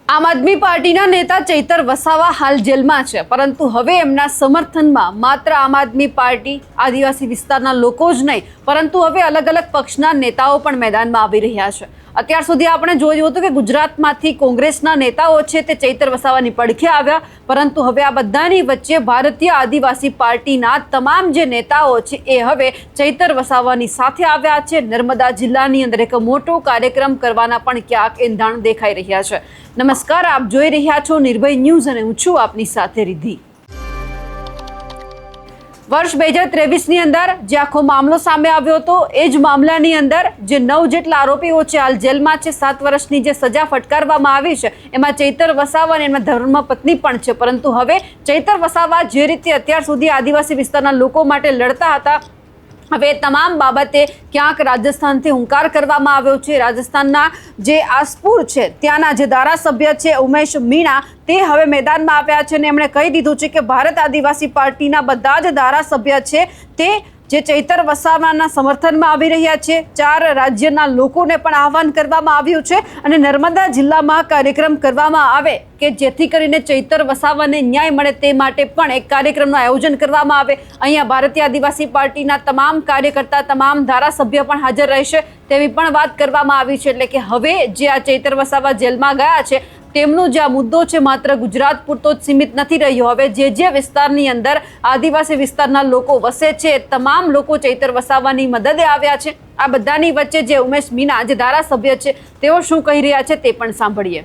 આમ આદમી પાર્ટીના નેતા ચૈતર વસાવા હાલ જેલમાં છે, પરંતુ હવે એમના સમર્થનમાં માત્ર આમ આદમી પાર્ટી આદિવાસી વિસ્તારના લોકો જ નહીં, પરંતુ હવે અલગ અલગ પક્ષના નેતાઓ પણ મેદાનમાં આવી રહ્યા છે. અત્યાર સુધી આપણે જોયું હતું કે ગુજરાતમાંથી કોંગ્રેસના નેતાઓ છે તે ચૈતર વસાવાની પડખે આવ્યા, પરંતુ હવે આ બધાની વચ્ચે ભારતીય આદિવાસી પાર્ટીના તમામ જે નેતાઓ છે એ હવે ચૈતર વસાવાની સાથે આવ્યા છે. નર્મદા જિલ્લાની અંદર એક મોટો કાર્યક્રમ કરવાના પણ ક્યાંક એંધાણ દેખાઈ રહ્યા છે. નમસ્કાર, આપ જોઈ રહ્યા છો નિર્ભય ન્યૂઝ અને હું છું આપની સાથે રિદ્ધિ. વર્ષ 2023ની અંદર જે આખો મામલો સામે આવ્યો હતો, એ જ મામલાની અંદર જે 9 જેટલા આરોપીઓ છે હાલ જેલમાં છે. 7 વર્ષની જે સજા ફટકારવામાં આવી છે એમાં ચૈતર વસાવા અને એમના ધર્મપત્ની પણ છે. પરંતુ હવે ચૈતર વસાવા જે રીતે અત્યાર સુધી આદિવાસી વિસ્તારના લોકો માટે લડતા હતા, હવે તમામ બાબતે ક્યાંક રાજસ્થાનથી હુંકાર કરવામાં આવ્યો છે. રાજસ્થાનના જે આસપુર છે ત્યાંના જે ધારાસભ્ય છે ઉમેશ મીણા, તે હવે મેદાનમાં આવ્યા છે અને એમણે કહી દીધું છે કે ભારત આદિવાસી પાર્ટીના બધા જ ધારાસભ્ય છે તે જે ચૈતર વસાવાના સમર્થનમાં આવી રહ્યા છે. 4 રાજ્યના લોકોને પણ આહવાન કરવામાં આવ્યું છે અને નર્મદા જિલ્લામાં કાર્યક્રમ કરવામાં આવે કે જેથી કરીને ચૈતર વસાવાને ન્યાય મળે તે માટે પણ એક કાર્યક્રમનું આયોજન કરવામાં આવે. અહીંયા ભારતીય આદિવાસી પાર્ટીના તમામ કાર્યકર્તા, તમામ ધારાસભ્ય પણ હાજર રહેશે તેવી પણ વાત કરવામાં આવી છે. એટલે કે હવે જે આ ચૈતર વસાવા જેલમાં ગયા છે તેમનો જે આ મુદ્દો છે માત્ર ગુજરાત પૂરતો જ સીમિત નથી રહ્યો. હવે જે વિસ્તારની અંદર આદિવાસી વિસ્તારના લોકો વસે છે તમામ લોકો ચૈતર વસાવાની મદદે આવ્યા છે. આ બધાની વચ્ચે જે ઉમેશ મીના જે ધારાસભ્ય છે તેઓ શું કહી રહ્યા છે તે પણ સાંભળીએ.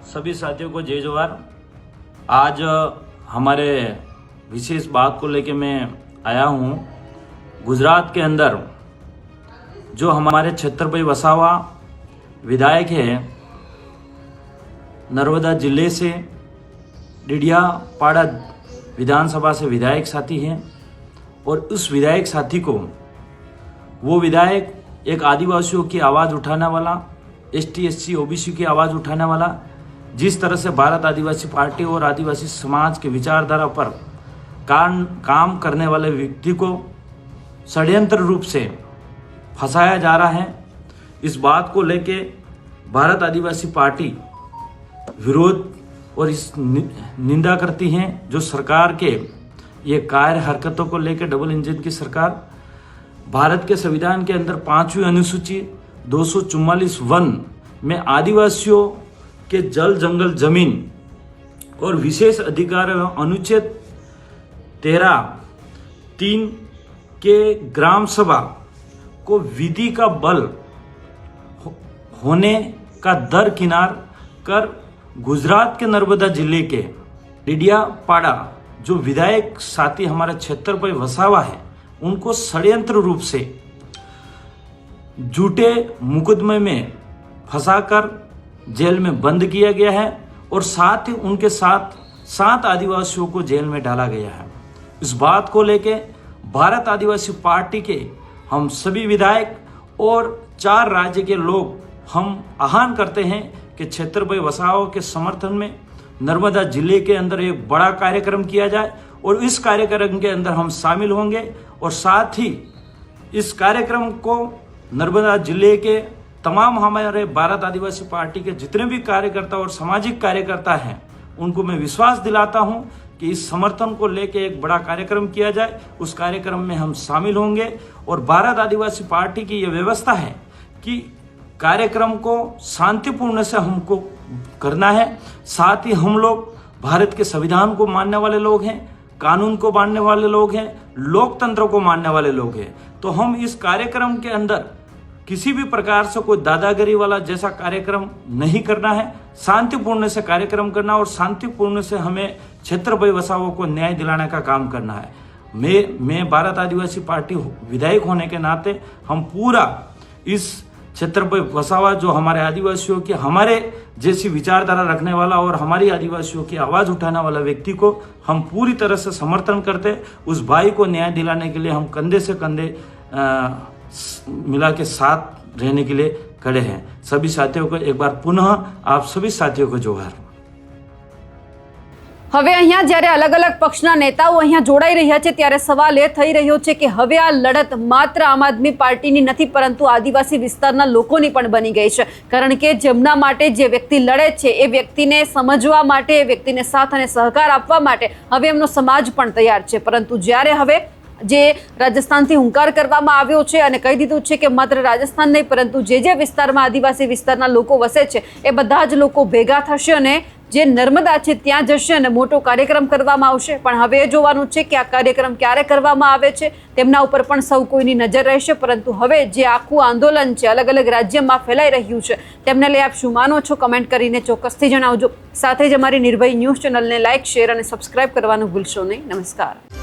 सभी साथियों को जय जोहार. आज हमारे विशेष बात को लेके मैं आया हूँ. गुजरात के अंदर जो हमारे छत्रपति वसावा विधायक है, नर्मदा जिले से डिडियापाड़ा विधानसभा से विधायक साथी हैं और उस विधायक साथी को वो विधायक एक आदिवासियों की आवाज़ उठाने वाला, ST SC OBC की आवाज़ उठाने वाला, जिस तरह से भारत आदिवासी पार्टी और आदिवासी समाज के विचारधारा पर काम करने वाले व्यक्ति को षड्यंत्र रूप से फंसाया जा रहा है, इस बात को लेके भारत आदिवासी पार्टी विरोध और इस निंदा करती हैं. जो सरकार के ये कार्य हरकतों को लेकर डबल इंजन की सरकार, भारत के संविधान के अंदर 5वीं अनुसूची 244(1) में आदिवासियों के जल जंगल जमीन और विशेष अधिकार अनुच्छेद 13(3) के ग्राम सभा को विधि का बल होने का दरकिनार कर गुजरात के नर्मदा जिले के डिडियापाड़ा जो विधायक साथी हमारे छत्रपति वसावा है, उनको षड्यंत्र रूप से झूठे मुकदमे में फंसाकर जेल में बंद किया गया है और साथ ही उनके साथ 7 आदिवासियों को जेल में डाला गया है. इस बात को लेके भारत आदिवासी पार्टी के हम सभी विधायक और 4 राज्य के लोग हम आह्वान करते हैं कि छत्रपति वसावा के समर्थन में नर्मदा जिले के अंदर एक बड़ा कार्यक्रम किया जाए और इस कार्यक्रम के अंदर हम शामिल होंगे और साथ ही इस कार्यक्रम को नर्मदा जिले के तमाम हमारे भारत आदिवासी पार्टी के जितने भी कार्यकर्ता और सामाजिक कार्यकर्ता हैं उनको मैं विश्वास दिलाता हूं कि इस समर्थन को लेके एक बड़ा कार्यक्रम किया जाए. उस कार्यक्रम में हम शामिल होंगे और भारत आदिवासी पार्टी की ये व्यवस्था है कि कार्यक्रम को शांतिपूर्ण से हमको करना है. साथ ही हम लोग भारत के संविधान को मानने वाले लोग हैं, कानून को मानने वाले लोग हैं, लोकतंत्र को मानने वाले लोग हैं. तो हम इस कार्यक्रम के अंदर किसी भी प्रकार से कोई दादागिरी वाला जैसा कार्यक्रम नहीं करना है. शांतिपूर्ण से कार्यक्रम करना और शांतिपूर्ण से हमें छत्रपति वसावा को न्याय दिलाने का काम करना है. मैं भारत आदिवासी पार्टी विधायक होने के नाते हम पूरा इस छत्रपति वसावा जो हमारे आदिवासियों की, हमारे जैसी विचारधारा रखने वाला और हमारी आदिवासियों की आवाज़ उठाने वाला व्यक्ति को हम पूरी तरह से समर्थन करते. उस भाई को न्याय दिलाने के लिए हम कंधे से कंधे मिला के साथ रहने के लिए खड़े हैं. सभी साथियों को एक बार पुनः आप सभी साथियों को जोहार. હવે અહીંયા જ્યારે અલગ અલગ પક્ષના નેતાઓ અહીંયા જોડાઈ રહ્યા છે ત્યારે સવાલ એ થઈ રહ્યો છે કે હવે આ લડત માત્ર આમ આદમી પાર્ટીની નથી પરંતુ આદિવાસી વિસ્તારના લોકોની પણ બની ગઈ છે, કારણ કે જેમના માટે જે વ્યક્તિ લડે છે એ વ્યક્તિને સમજવા માટે, એ વ્યક્તિને સાથ અને સહકાર આપવા માટે હવે એમનો સમાજ પણ તૈયાર છે. પરંતુ જ્યારે હવે જે રાજસ્થાનથી હુંકાર કરવામાં આવ્યો છે અને કહી દીધું છે કે માત્ર રાજસ્થાન નહીં પરંતુ જે વિસ્તારમાં આદિવાસી વિસ્તારના લોકો વસે છે એ બધા જ લોકો ભેગા થશે અને જે નર્મદા છે ત્યાં જશે અને મોટો કાર્યક્રમ કરવામાં આવશે. પણ હવે એ જોવાનું છે કે આ કાર્યક્રમ ક્યારે કરવામાં આવે છે, તેમના ઉપર પણ સૌ કોઈની નજર રહેશે. પરંતુ હવે જે આખું આંદોલન છે અલગ અલગ રાજ્યમાં ફેલાઈ રહ્યું છે તેમને લઈ આપ શું માનો છો કમેન્ટ કરીને ચોક્કસથી જણાવજો. સાથે જ અમારી નિર્ભય ન્યૂઝ ચેનલને લાઇક, શેર અને સબસ્ક્રાઇબ કરવાનું ભૂલશો નહીં. નમસ્કાર.